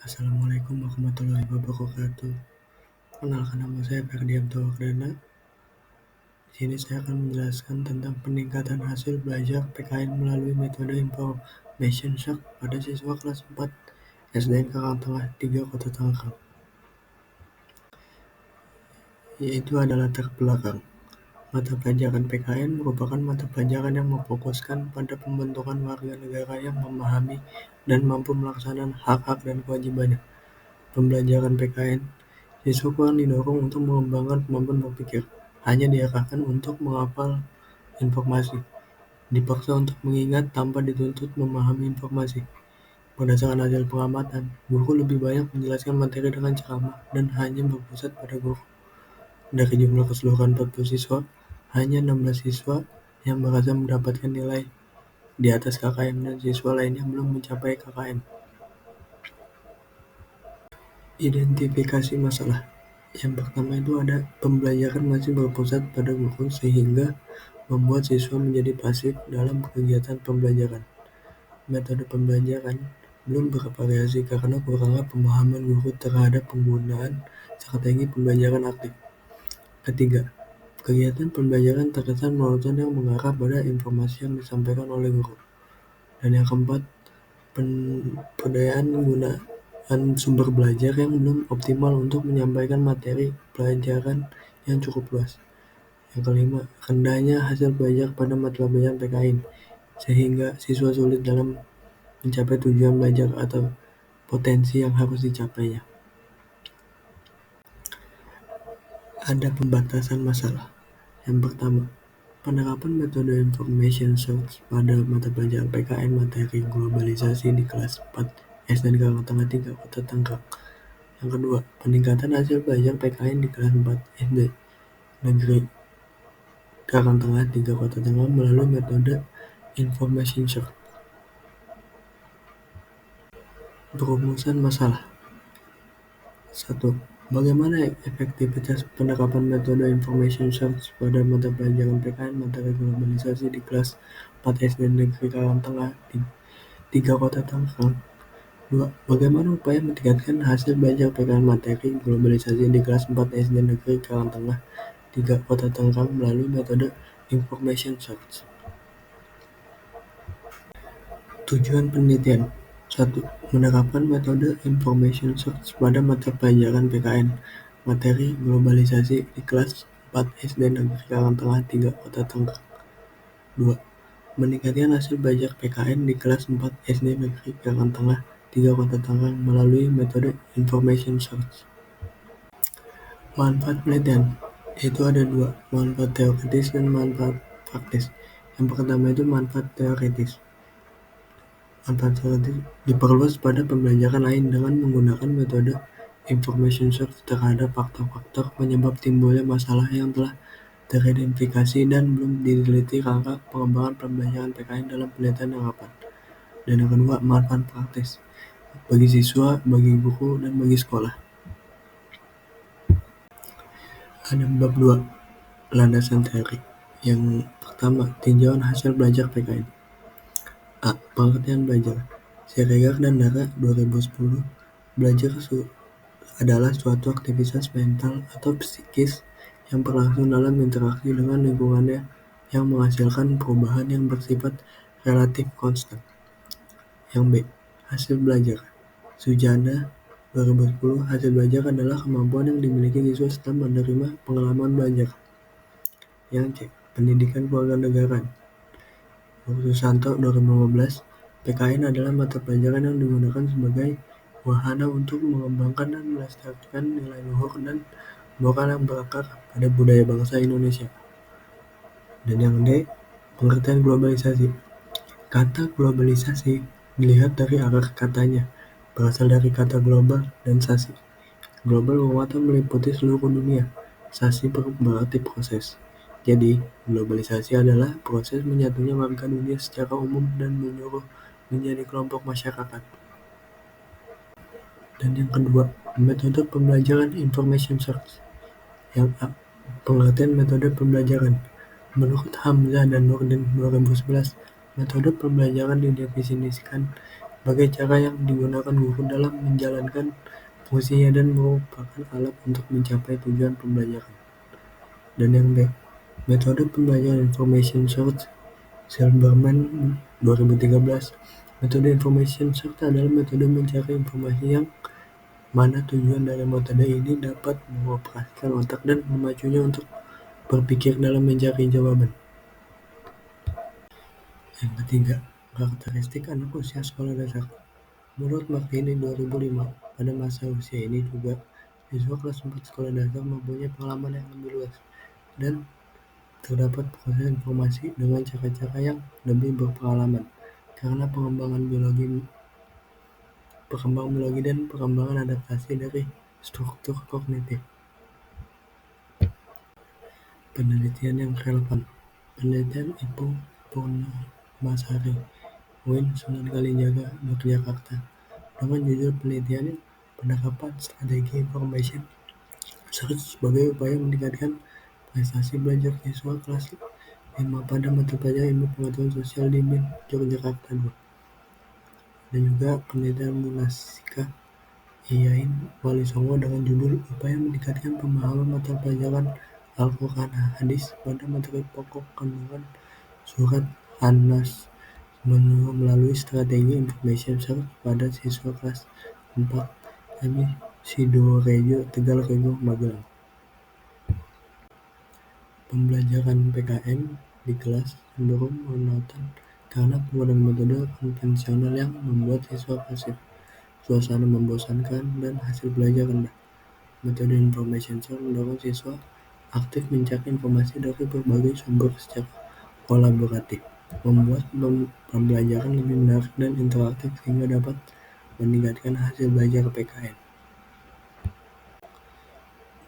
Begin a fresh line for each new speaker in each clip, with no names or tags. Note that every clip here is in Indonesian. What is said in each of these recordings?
Assalamualaikum warahmatullahi wabarakatuh. Kenalkan, nama saya Ferdianto Wardana. Di sini saya akan menjelaskan tentang peningkatan hasil belajar PKN melalui metode Information Shock pada siswa kelas 4 SDN Karangtengah 3 Kota Tangerang. Yaitu adalah latar belakang. Mata pelajaran PKN merupakan mata pelajaran yang memfokuskan pada pembentukan warga negara yang memahami dan mampu melaksanakan hak-hak dan kewajibannya. Pembelajaran PKN, siswa kurang didorong untuk mengembangkan kemampuan berpikir, hanya diarahkan untuk menghafal informasi, dipaksa untuk mengingat tanpa dituntut memahami informasi. Berdasarkan hasil pengamatan, guru lebih banyak menjelaskan materi dengan ceramah dan hanya berpusat pada guru. Dari jumlah keseluruhan 40 siswa, hanya 16 siswa yang berhasil mendapatkan nilai di atas KKM dan siswa lainnya belum mencapai KKM. Identifikasi masalah. Yang pertama itu ada pembelajaran masih berpusat pada guru sehingga membuat siswa menjadi pasif dalam kegiatan pembelajaran. Metode pembelajaran belum bervariasi karena kurangnya pemahaman guru terhadap penggunaan strategi pembelajaran aktif. Ketiga, kegiatan pembelajaran terkesan monoton yang mengarah pada informasi yang disampaikan oleh guru. Dan yang keempat, pemberdayaan penggunaan sumber belajar yang belum optimal untuk menyampaikan materi pelajaran yang cukup luas. Yang kelima, rendahnya hasil belajar pada mata pelajaran PKN, sehingga siswa sulit dalam mencapai tujuan belajar atau potensi yang harus dicapainya. Ada pembatasan masalah. Yang pertama, penerapan metode Information Search pada mata pelajaran PKN materi globalisasi di kelas 4 SDN Karangtengah 3 Kota Tangerang. Yang kedua, peningkatan hasil belajar PKN di kelas 4 SD Negeri Karangtengah 3 Kota Tangerang melalui metode Information Search. Perumusan masalah. 1. Bagaimana efektivitas penerapan metode Information Search pada mata pelajaran PKN materi globalisasi di kelas 4 SD Negeri Karangtengah 3 Kota Tangerang? 2. Bagaimana upaya meningkatkan hasil belajar PKN materi globalisasi di kelas 4 SD Negeri Karangtengah 3 Kota Tangerang melalui metode Information Search? Tujuan penelitian. 1. Menerapkan metode Information Search pada mata pelajaran PKN materi globalisasi di kelas 4 SD Negeri Karangtengah 3 Kota Tangerang. 2. Meningkatkan hasil belajar PKN di kelas 4 SD Negeri Karangtengah 3 Kota Tangerang melalui metode Information Search. Manfaat penelitian, itu ada dua, manfaat teoritis dan manfaat praktis. Yang pertama itu manfaat teoritis. Manfaat teoritis diperluas pada pembelajaran lain dengan menggunakan metode Information Search terhadap faktor-faktor penyebab timbulnya masalah yang telah teridentifikasi dan belum diteliti rangka pengembangan pembelajaran PKN dalam penelitian yang rapat. Dan yang kedua, manfaat praktis bagi siswa, bagi guru, dan bagi sekolah. Ada bab 2, landasan teori. Yang pertama, tinjauan hasil belajar PKN. A. Pengertian belajar. Siregar dan Dara 2010, belajar adalah suatu aktivitas mental atau psikis yang berlangsung dalam interaksi dengan lingkungannya yang menghasilkan perubahan yang bersifat relatif konstan. Yang B. Hasil belajar. Sujana 2010, hasil belajar adalah kemampuan yang dimiliki siswa setelah menerima pengalaman belajar. Yang C. Pendidikan kewarganegaraan. Susanto 2015, PKN adalah mata pelajaran yang digunakan sebagai wahana untuk mengembangkan dan melestarikan nilai luhur dan moral yang berakar pada budaya bangsa Indonesia. Dan yang D, pengertian globalisasi. Kata globalisasi dilihat dari akar katanya, berasal dari kata global dan sasi. Global berarti meliputi seluruh dunia, sasi berarti proses. Jadi, globalisasi adalah proses menyatunya warga dunia secara umum dan menyuruh menjadi kelompok masyarakat. Dan yang kedua, metode pembelajaran Information Search. Yang A, pengertian metode pembelajaran. Menurut Hamzah dan Nurdin 2011, metode pembelajaran didefinisikan sebagai cara yang digunakan guru dalam menjalankan fungsinya dan merupakan alat untuk mencapai tujuan pembelajaran. Dan yang B, metode pembelajaran information search Silberman 2013. Metode information search adalah metode mencari informasi yang mana tujuan dari metode ini dapat mengoperasikan otak dan memacunya untuk berpikir dalam mencari jawaban. Yang ketiga, karakteristik anak usia sekolah dasar. Menurut Martini 2005, pada masa usia ini juga siswa kelas 4 sekolah dasar mempunyai pengalaman yang lebih luas dan terdapat proses informasi dengan cara-cara yang lebih berpengalaman karena perkembangan biologi dan perkembangan adaptasi dari struktur kognitif. Penelitian yang relevan. Penelitian Ibu Purnamasari, UIN Sunan Kalijaga, Yogyakarta. Dengan judul penelitian penerapan strategi information search sebagai upaya meningkatkan prestasi belajar siswa kelas 5 pada mata pelajaran ilmu pengetahuan sosial di MIN Yogyakarta 2. Dan juga penelitian Munasika Yain Walisongo dengan judul upaya meningkatkan pemahaman mata pelajaran Al-Quran Hadis pada materi pokok kandungan surat An-Nas melalui strategi information search pada siswa kelas 4 kami Sidorejo, Tegal Rego, Magelang. Pembelajaran PKN di kelas cenderung monoton karena penggunaan metode konvensional yang membuat siswa pasif, suasana membosankan, dan hasil belajar rendah. Metode information search mendorong siswa aktif mencari informasi dari berbagai sumber secara kolaboratif, membuat pembelajaran lebih menarik dan interaktif sehingga dapat meningkatkan hasil belajar PKN.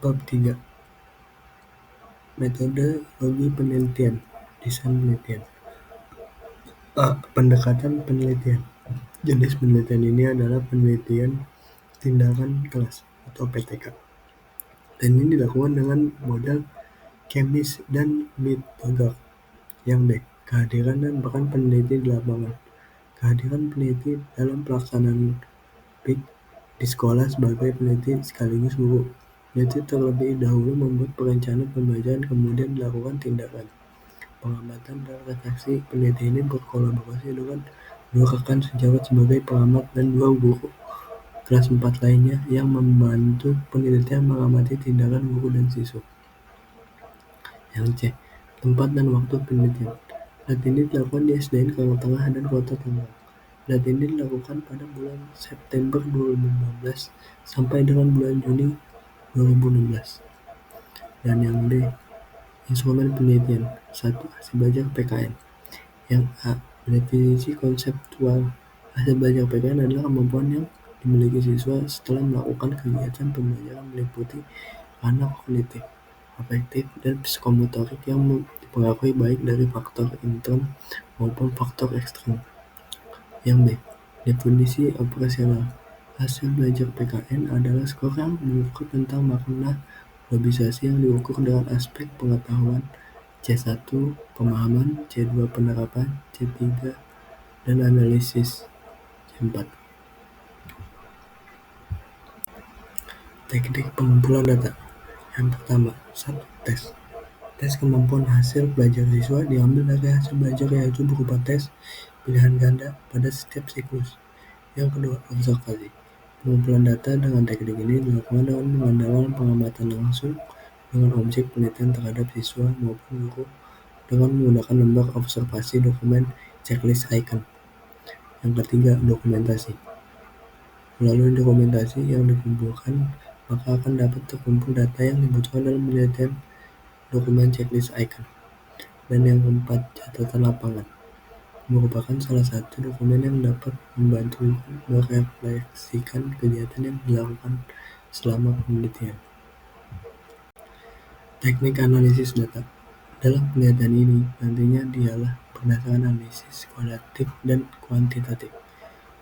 Bab 3. Metodologi penelitian, desain penelitian. A. Pendekatan penelitian. Jenis penelitian ini adalah penelitian tindakan kelas atau PTK. Dan ini dilakukan dengan model kemis dan metode. Yang B. Kehadiran dan peran peneliti di lapangan. Kehadiran peneliti dalam pelaksanaan PIK di sekolah sebagai peneliti sekaligus guru. Peneliti terlebih dahulu membuat perencanaan pembelajaran kemudian dilakukan tindakan pengamatan dan refleksi. Peneliti ini berkolaborasi dengan 2 rekan sejawat sebagai pengamat dan 2 guru kelas 4 lainnya yang membantu penelitian mengamati tindakan guru dan siswa. Yang C. Tempat dan waktu penelitian. Penelitian ini dilakukan di SDN Karangtengah dan Kota Tangerang. Penelitian ini dilakukan pada bulan September 2015 sampai dengan bulan Juni 2016. Dan yang D. Instrumen penelitian. 1. Hasil belajar PKN. Yang A. Definisi konseptual. Hasil belajar PKN adalah kemampuan yang dimiliki siswa setelah melakukan kegiatan pembelajaran meliputi ranah kognitif, afektif, dan psikomotorik yang dipengaruhi baik dari faktor intern maupun faktor eksternal. Yang B. Definisi operasional. Hasil belajar PKN adalah skor yang mengukur tentang makna globalisasi yang diukur dengan aspek pengetahuan C1 pemahaman, C2 penerapan, C3 dan analisis, C4. Teknik pengumpulan data. Yang pertama, 1. Tes. Tes kemampuan hasil belajar siswa diambil dari hasil belajar yaitu berupa tes pilihan ganda pada setiap siklus. Yang kedua, observasi. Pengumpulan data dengan teknik ini dilakukan dengan mengandalkan pengamatan langsung dengan objek penelitian terhadap siswa maupun guru dengan menggunakan lembar observasi dokumen checklist icon. Yang ketiga, dokumentasi. Melalui dokumentasi yang dikumpulkan, maka akan dapat terkumpul data yang dibutuhkan dalam penelitian dokumen checklist icon. Dan yang keempat, catatan lapangan. Merupakan salah satu dokumen yang dapat membantu merefleksikan kegiatan yang dilakukan selama penelitian. Teknik analisis data. Dalam penelitian ini, nantinya dialah berdasarkan analisis kualitatif dan kuantitatif.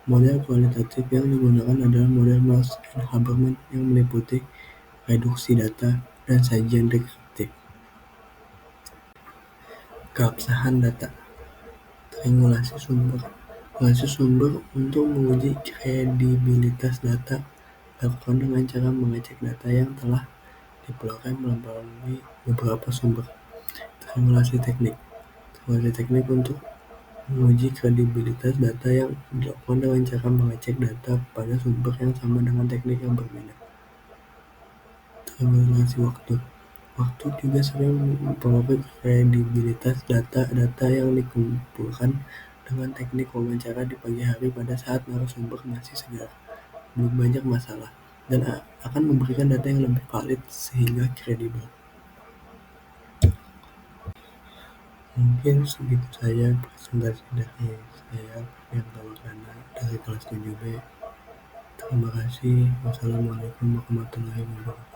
Model kualitatif yang digunakan adalah model Marsh and Habermas yang meliputi reduksi data dan sajian deskriptif. Keabsahan data. Triangulasi sumber. Analisis sumber untuk menguji kredibilitas data dilakukan dengan cara mengecek data yang telah dipelajari melalui beberapa sumber. Simulasi teknik. Simulasi teknik untuk menguji kredibilitas data yang dilakukan dengan cara mengecek data pada sumber yang sama dengan teknik yang berbeda. Simulasi waktu. Waktu juga sering mempengaruhi kredibilitas data-data yang dikumpulkan dengan teknik wawancara di pagi hari pada saat narasumber masih segar, belum banyak masalah, dan akan memberikan data yang lebih valid sehingga kredibel. Mungkin segitu saja presentasi dari saya yang Perdana dari kelas 7B. Terima kasih. Wassalamualaikum warahmatullahi wabarakatuh.